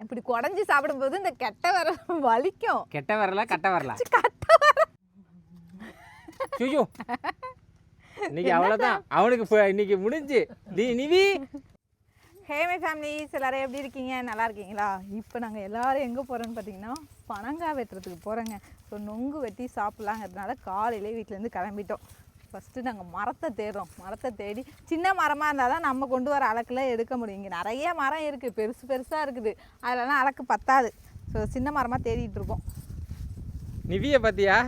இப்படி குடஞ்சி சாப்பிடும்போது இந்த கெட்ட விரல் வலிக்கும். கெட்ட விரலா கட்ட விரலா? கட்ட விரல். ஐயோ இன்னைக்கு அவ்வளோதான், அவனுக்கு இன்னைக்கு முடிஞ்சு. நிவி ஹேமே ஃபேமிலிஸ் எல்லாரும் எப்படி இருக்கீங்க? நல்லா இருக்கீங்களா? இப்போ நாங்கள் எல்லோரும் எங்கே போகிறோன்னு பார்த்தீங்கன்னா பனங்காய் வெட்டுறதுக்கு போகிறோங்க. ஸோ நொங்கு வெட்டி சாப்பிட்லாங்கிறதுனால காலையிலே வீட்டிலேருந்து கிளம்பிட்டோம். ஃபஸ்ட்டு நாங்கள் மரத்தை தேடுறோம். மரத்தை தேடி சின்ன மரமாக இருந்தால் தான் நம்ம கொண்டு வர அளக்கில் எடுக்க முடியும். இங்கே நிறைய மரம் இருக்குது, பெருசு பெருசாக இருக்குது, அதிலலாம் அளக்கு பத்தாது. ஸோ சின்ன மரமாக தேடிட்டு இருக்கோம். நிவியை பார்த்தியா?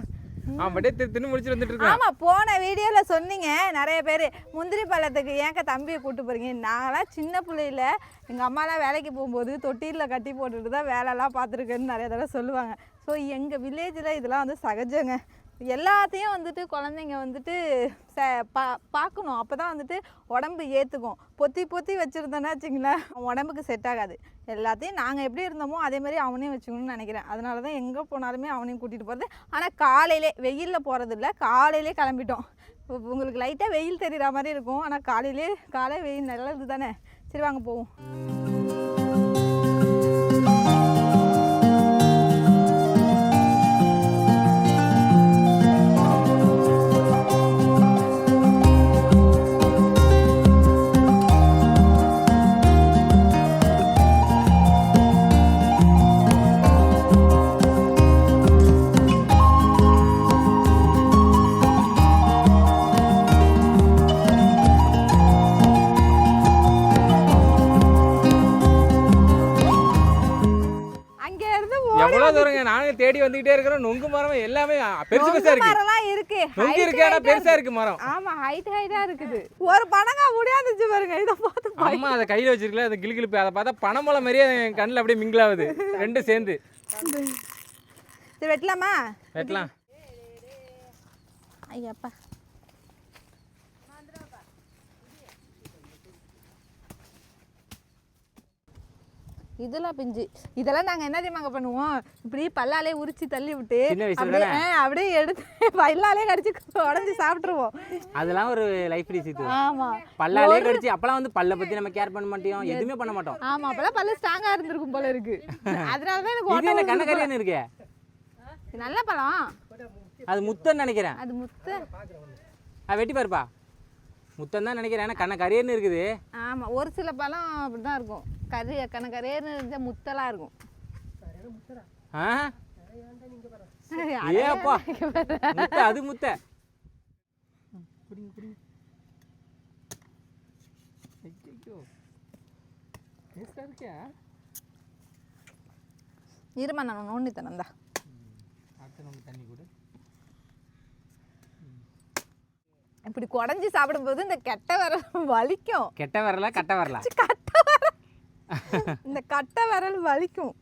தின்னு முடிச்சுட்டு வந்துட்டு இருக்கோம். ஆமாம், போன வீடியோவில் சொன்னீங்க நிறைய பேர் முந்திரி பழத்துக்கு ஏங்க தம்பியை கூப்பிட்டு போகிறீங்க. நாங்களாம் சின்ன பிள்ளையில எங்கள் அம்மாலாம் வேலைக்கு போகும்போது தொட்டியில் கட்டி போட்டுட்டு தான் வேலைலாம் பார்த்துருக்கேன்னு நிறைய தடவை சொல்லுவாங்க. ஸோ எங்கள் வில்லேஜில் இதெல்லாம் வந்து சகஜங்க. எல்லாத்தையும் வந்துட்டு குழந்தைங்க வந்துட்டு பார்க்கணும். அப்போ தான் வந்துட்டு உடம்பு ஏற்றுக்கும். பொத்தி பொத்தி வச்சுருந்தோன்னா வச்சுங்களேன், உடம்புக்கு செட் ஆகாது. எல்லாத்தையும் நாங்கள் எப்படி இருந்தோமோ அதே மாதிரி அவனையும் வச்சுக்கணும்னு நினைக்கிறேன். அதனால தான் எங்கே போனாலுமே அவனையும் கூட்டிகிட்டு போகிறது. ஆனால் காலையிலே வெயிலில் போகிறது இல்லை, காலையிலே கிளம்பிட்டோம். உங்களுக்கு லைட்டாக வெயில் தெரிகிற மாதிரி இருக்கும், ஆனால் காலை வெயில் நல்லது தானே. சரி வாங்க போவோம். நானும் தேடி வந்துகிட்டே இருக்கிறோம். நொங்கு மரம் எல்லாமே பெருசு பெருசா இருக்கு. மரம்லாம் இருக்கு, நொங்கு இருக்கு, ஆனா பெருசா இருக்கு மரம். ஆமா, ஹைட்டா இருக்குது. ஒரு பனங்காய் முடியாதுச்சு பாருங்க. இத பார்த்து அம்மா அதை கையில வச்சிருக்கல, அந்த கிளுகிளுப்பு அதை பார்த்தா பனமலை மாதிரியே கண்ணில் அப்படியே மிங்கிள் ஆகுது ரெண்டும் சேர்ந்து. சரி வெட்டலாமா? வெட்டலாம். ஐயப்பா, இதெல்லாம் பிஞ்சு. இதெல்லாம் நாங்கள் என்ன தெரியுமாங்க பண்ணுவோம், இப்படி பல்லாலே உரிச்சு தள்ளி விட்டு அப்படியே எடுத்து பல்லாலே கடிச்சு உடஞ்சி சாப்பிட்டுருவோம். அதெல்லாம் ஒரு லைஃப் ரீசிட். ஆமா, பல்லாலே கடிச்சு. அப்பெல்லாம் வந்து பல்ல பத்தி நம்ம கேர் பண்ண மாட்டோம், எதுவுமே பண்ண மாட்டோம். ஆமா, அப்பெல்லாம் பல்ல ஸ்ட்ராங்கா இருந்திருக்கும் போல இருக்கு. அதனாலதான் எனக்கு கண்ணக்கரையன்னு இருக்கு. நல்ல பழம் அது முத்தன்னு நினைக்கிறேன். அது முத்த வெட்டி பாருப்பா, முத்தம் தான் நினைக்கிறேன். ஏன்னா கண்ணக்கரையன்னு இருக்குது. ஆமா, ஒரு சில பழம் அப்படிதான் இருக்கும். கண்ணக்கரையன்னு இருந்தா முத்தலா இருக்கும். ஏப்பா முத்த, அது முத்த. இருமா, நான் நோண்டி தரேன்டா. தண்ணி கூட இப்படி குடஞ்சி சாப்பிடும்போது இந்த கெட்ட விரல் வலிக்கும். கெட்ட விரலா கட்ட விரலா? கட்ட விரல். இந்த கட்ட விரல் வலிக்கும்.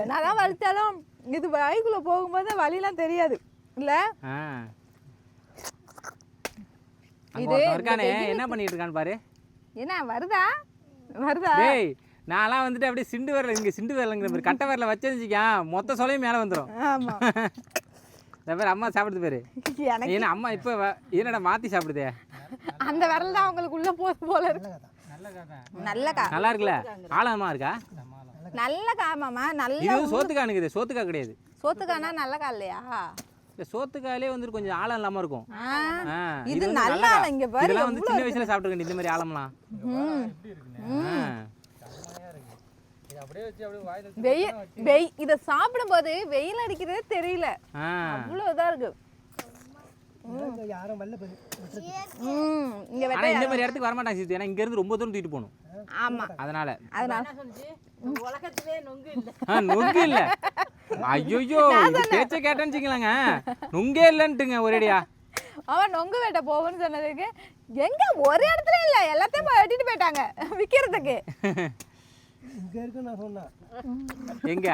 என்னதான் வலிச்சாலும் இது வாய்க்குள்ள போகும்போது வலிலாம் தெரியாது இல்ல. இது என்ன பண்ணிட்டு இருக்கான்னு பாரு. என்ன வருதா? டேய், நான்லாம் வந்துட்டு அப்படியே சிண்டு விரல், இங்க சிண்டு விரலுங்கிற மாதிரி கட்ட விரல வச்சிருந்துச்சிக்கா மொத்த சொலையும் மேலே வந்துடும். ஆமா, பேர் அம்மா சாப்பிடுது பேரு. ஏன்னா அம்மா இப்போ என்னடா மாற்றி சாப்பிடுதே. அந்த விரல் தான் அவங்களுக்கு உள்ள போகுது போல இருக்கு. நல்லா இருக்குல்ல? ஆழமா இருக்கா? நல்ல காமாமா. நல்ல இது சோத்துக்கானுக்குது, சோத்துக்கா கிடையாது. சோத்துக்கானா நல்ல கால் இல்லையா? இந்த சோத்துக்காலே வந்து கொஞ்சம் ஆழம் இல்லாம இருக்கும். இது நல்லா இங்க பாரு. இதெல்லாம் வந்து சின்ன வயசுல சாப்பிட்டுருக்கேன் இந்த மாதிரி ஆழம்லாம். இத சாப்பிடும்போது வெயில் அடிக்கிறதே தெரியல, அவ்வளவு இதா இருக்கு. இந்த மாதிரி இடத்துக்கு வர மாட்டாங்க சித்து, ஏன்னா இங்க இருந்து ரொம்ப தூரம் தூக்கிட்டு போகணும். ஆமா, அதனால உலகத்திலே நொங்கு இல்ல. நொங்கு இல்ல. ஐயோ, பேச்ச கேட்டேன்னு வச்சுக்கலாங்க, நொங்கே இல்லன்ட்டுங்க ஒரேடியா. அவன் நொங்கு வெட்ட போவோன்னு சொன்னதுக்கு எங்க ஒரு இடத்துல இல்ல, எல்லாத்தையும் வெட்டிட்டு போயிட்டாங்க விக்கிறதுக்கு. இங்க இருக்கு நான் சொன்னேன். எங்க?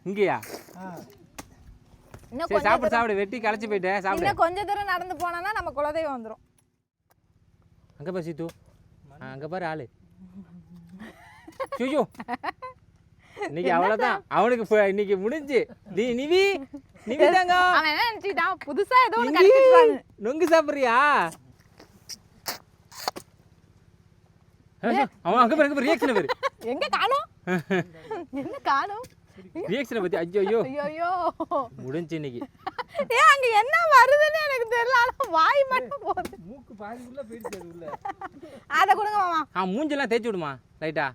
இங்கயா? சரி சாப்பிடு சாப்பிடு, வெட்டி களைச்சு போயிட்டு சாப்பிடு. இன்னும் கொஞ்ச தூரம் நடந்து போனா நம்ம குலதெய்வம் வந்துரும். அங்க பாரு சீத்து, அங்க பாரு ஆளு. ஐயோ இன்னைக்கு அவ்வளவுதான், அவனுக்கு இன்னைக்கு முடிஞ்சு. நிவி நிவிதாங்க, அவன் என்ன நினைச்சிட்டான், புதுசா ஏதோ ஒன்னு கடிச்சிட்டான். நொங்கு சாப்பிடுறியா? அவன் அங்க பாரு ரியாக்ஷன் பாரு. எங்க காணோம்? என்ன காணும் ரியாக்ஷனை பற்றி ஐயோ ஐயோ முடிஞ்சு இன்னைக்கு. அங்க என்ன வருதுன்னு எனக்கு தெரியல. ஆனா வாய் மட்டும் போகுது. மூக்கு பாதிக்குள்ள போயிடுச்சு உள்ள. அதை கொடுங்க மாமா. மூஞ்செல்லாம் தேய்ச்சி விடுமா லைட்டா.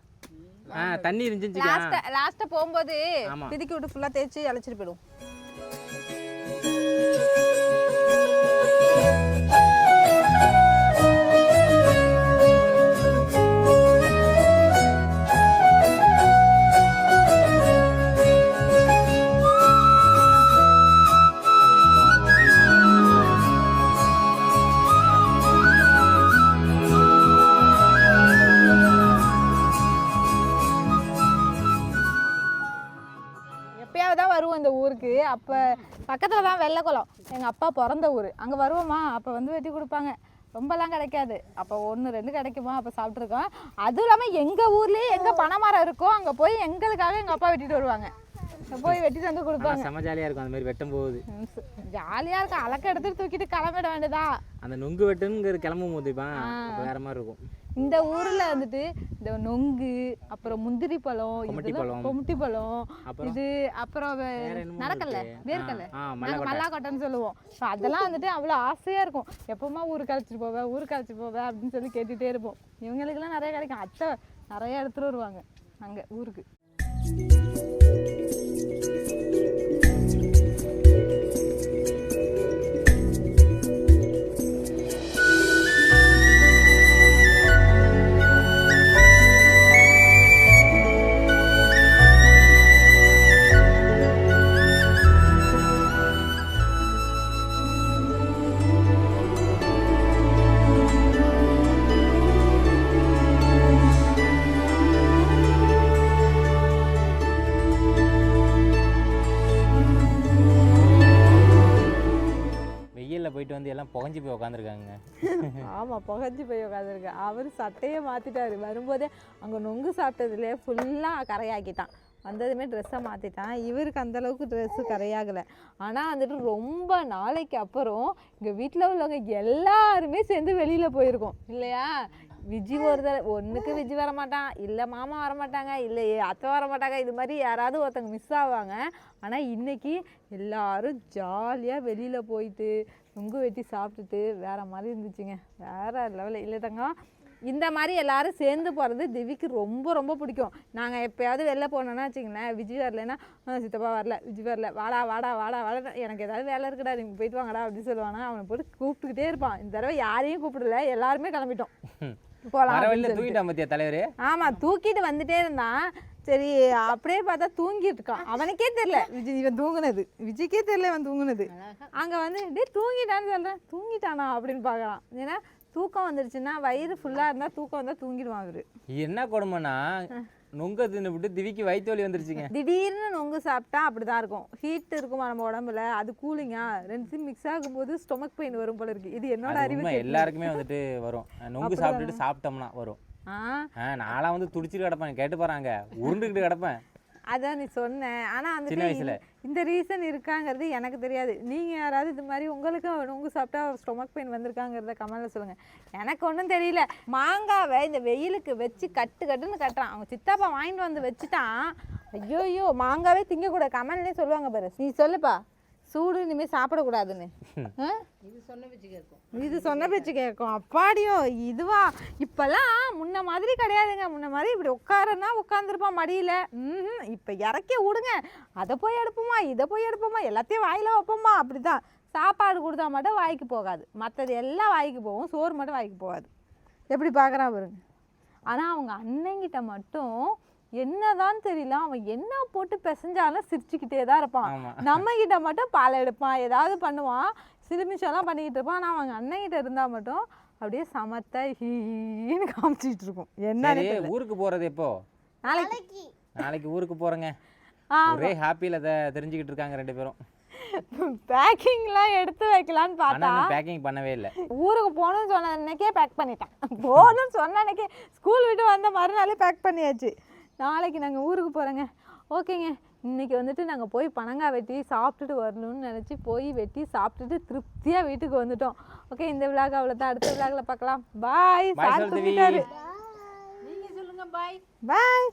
தண்ணி இருந்துச்சுக்கா. லாஸ்ட்டாக போகும்போது ஆமா. பிதுக்கி விட்டு ஃபுல்லாக தேய்ச்சி அழைச்சிட்டு போயிடும். எப்பயாவதான் வருவோம் இந்த ஊருக்கு. அப்போ பக்கத்தில் தான் வெள்ளைக்குளம், எங்கள் அப்பா பிறந்த ஊர். அங்கே வருவோமா, அப்போ வந்து வெட்டி கொடுப்பாங்க. ரொம்பலாம் கிடைக்காது, அப்போ 1-2 கிடைக்குமா, அப்போ சாப்பிட்ருக்கோம். அதுவும் இல்லாமல் எங்கள் ஊர்லேயே எங்கே பனைமரம் இருக்கோ அங்கே போய் எங்களுக்காக எங்கள் அப்பா வெட்டிட்டு வருவாங்க. போய் வெட்டிட்டு வந்து கொடுப்பாங்க. செம்ம ஜாலியாக இருக்கும் அந்த மாதிரி வெட்டும் போகுது. ஜாலியாக இருக்கும். அலக்க எடுத்துட்டு தூக்கிட்டு கிளம்பிட வேண்டியதா. அந்த நொங்கு வெட்டுங்கிற கிளம்பும் போதுப்பா வேற மாதிரி இருக்கும். இந்த ஊர்ல வந்துட்டு இந்த நொங்கு, அப்புறம் முந்திரி பழம், கொமுட்டி பழம், இது அப்புறம் நடக்கல வேர்க்கல்ல, மல்லாக்கொட்டைன்னு சொல்லுவோம். ஸோ அதெல்லாம் வந்துட்டு அவ்வளோ ஆசையா இருக்கும். எப்பவுமா ஊருக்கு அழைச்சிட்டு போவேன், ஊருக்கு அழைச்சிட்டு போவேன் அப்படின்னு சொல்லி கேட்டுட்டே இருப்போம். இவங்களுக்கெல்லாம் நிறைய கிடைக்கும். அத்தை நிறைய எடுத்துட்டு வருவாங்க அங்கே ஊருக்கு. போயிட்டு வந்து எல்லாம் புகஞ்சு போய் உட்காந்துருக்காங்க. ஆமாம், புகஞ்சு போய் உட்காந்துருக்கேன். அவர் சட்டையை மாற்றிட்டாரு. வரும்போதே அங்கே நொங்கு சாப்பிட்டதுலேயே ஃபுல்லாக கரையாக்கிட்டான். வந்ததுமே ட்ரெஸ்ஸை மாற்றிட்டான். இவருக்கு அந்தளவுக்கு ட்ரெஸ்ஸு கரையாகலை. ஆனால் வந்துட்டு ரொம்ப நாளைக்கு அப்புறம் இங்கே வீட்டில் உள்ளவங்க எல்லாருமே சேர்ந்து வெளியில் போயிருக்கோம் இல்லையா. விஜி ஒன்றுக்கு விஜி வரமாட்டான், இல்லை மாமா வரமாட்டாங்க, இல்லை அத்தை வரமாட்டாங்க. இது மாதிரி யாராவது ஒருத்தங்க மிஸ் ஆவாங்க. ஆனால் இன்றைக்கி எல்லோரும் ஜாலியாக வெளியில் போயிட்டு நொங்கு வெட்டி சாப்பிட்டுட்டு வேறு மாதிரி இருந்துச்சுங்க. வேறு லெவலில் இல்லை தங்கம். இந்த மாதிரி எல்லோரும் சேர்ந்து போகிறது திவிக்கு ரொம்ப ரொம்ப பிடிக்கும். நாங்கள் எப்போயாவது வெளில போனோன்னா வச்சிங்களேன், விஜய் வரலைன்னா சித்தப்பா வரல, விஜய் வரல, வாடா வாடா வாடா வாடா, எனக்கு ஏதாவது வேலை இருக்குடா, நீங்கள் போயிட்டு வாங்கடா அப்படின்னு சொல்லுவாங்க. அவனை போட்டு கூப்பிட்டுக்கிட்டே இருப்பான். இந்த தடவை யாரையும் கூப்பிடல, எல்லாருமே கிளம்பிட்டோம் போகலாம் தலைவர். ஆமாம், தூக்கிட்டு வந்துட்டே இருந்தான். சரி அப்படியே பார்த்தா தூங்கிட்டு இருக்கான். அவனுக்கே தெரியல இவன் தூங்குனது, விஜய்க்கே தெரியல இவன் தூங்குனது. அங்கே வந்து டே தூங்கிட்டான்னு சொல்கிறேன், தூங்கிட்டானா அப்படின்னு பார்க்கலாம். ஏன்னா தூக்கம் வந்துருச்சுன்னா, வயிறு ஃபுல்லாக இருந்தால் தூக்கம் வந்தால் தூங்கிடுவான் அவரு. என்ன கொடுமைன்னா நொங்கு தின்னு விட்டு திவிக்கு வயிற்று வலி வந்துருச்சுங்க. திடீர்னு நொங்கு சாப்பிட்டா அப்படிதான் இருக்கும். ஹீட் இருக்குமா நம்ம உடம்புல, அது கூலிங்கா, ரெண்டு மிக்ஸ் ஆகும்போது ஸ்டொமக் பெயின் வரும் போல இருக்கு. இது என்னோட அறிவு. எல்லாருக்குமே வந்துட்டு வரும். நொங்கு சாப்பிட்டுட்டு சாப்பிட்டோம்னா வரும். நான்லாம் வந்து துடிச்சிட்டு கிடப்பேன், கேட்டு போறாங்க, உருண்டுக்கிட்டு கிடப்பேன். அதான் நீ சொன்ன. ஆனால் அந்த இந்த ரீசன் இருக்காங்கிறது எனக்கு தெரியாது. நீங்கள் யாராவது இது மாதிரி உங்களுக்கு நொங்கு சாப்பிட்டா ஸ்டொமக் பெயின் வந்திருக்காங்கிறத கமெண்ட்ல சொல்லுங்கள். எனக்கு ஒன்றும் தெரியல. மாங்காவை இந்த வெயிலுக்கு வச்சு கட்டுன்னு கட்டுறான். அவங்க சித்தாப்பா வாங்கிட்டு வந்து வச்சுட்டான். ஐயோ மாங்காவே திங்கக்கூடாது. கமெண்ட்லேயே சொல்லுவாங்க பாரு, நீ சொல்லுப்பா, சூடு இனிமேல் சாப்பிடக்கூடாதுன்னு. இது சொன்ன பேச்சு கேட்கும். அப்பாடியோ இதுவா. இப்போல்லாம் முன்ன மாதிரி கிடையாதுங்க. முன்ன மாதிரி இப்படி உட்காரன்னா உட்காந்துருப்பான் மடியில். இப்போ இறக்கி விடுங்க, அதை போய் எடுப்போமா, இதை போய் எடுப்போமா, எல்லாத்தையும் வாயில் வைப்போமா. அப்படி தான். சாப்பாடு கொடுத்தா மட்டும் வாய்க்கு போகாது, மற்றது எல்லாம் வாய்க்கு போகும். சோறு மட்டும் வாய்க்கு போகாது. எப்படி பார்க்குறான் பாருங்க. ஆனால் அவங்க அண்ணங்கிட்ட மட்டும் என்னதான் தெரியல, அவன் என்ன போட்டு பிசைஞ்சாலும் சிரிச்சுக்கிட்டே தான் இருப்பான். நம்ம கிட்ட மட்டும் பால் எடுப்பான், ஏதாவது பண்ணுவான், சிலுமிஷம்லாம் பண்ணிக்கிட்டு இருப்பான். ஆனால் அவங்க அண்ணங்கிட்ட இருந்தால் மட்டும் அப்படியே சமத்தா ஹீன்னு காமிச்சிட்டு இருக்கும். என்ன ஊருக்கு போகிறது எப்போ? நாளைக்கு ஊருக்கு போகிறேங்க. ஒரே ஹாப்பியில் அதை தெரிஞ்சுக்கிட்டு இருக்காங்க ரெண்டு பேரும். பேக்கிங்லாம் எடுத்து வைக்கலான்னு பார்த்தா பேக்கிங் பண்ணவே இல்லை. ஊருக்கு போகணும்னு சொன்ன அன்னைக்கே பேக் பண்ணிட்டான். போகணும்னு சொன்ன அன்னைக்கே ஸ்கூல் விட்டு வந்த மறுநாளே பேக் பண்ணியாச்சு. நாளைக்கு நாங்கள் ஊருக்கு போகிறோங்க. ஓகேங்க, இன்றைக்கி வந்துட்டு நாங்கள் போய் பனங்காய் வெட்டி சாப்பிட்டுட்டு வரணும்னு நினச்சி போய் வெட்டி சாப்பிட்டுட்டு திருப்தியாக வீட்டுக்கு வந்துட்டோம். ஓகே, இந்த விழாக்கு அவ்வளோதான். அடுத்த விழாக்கில் பார்க்கலாம். பாய். சார் தூங்கிட்டாரு. நீங்கள் சொல்லுங்கள். பாய் பாய்.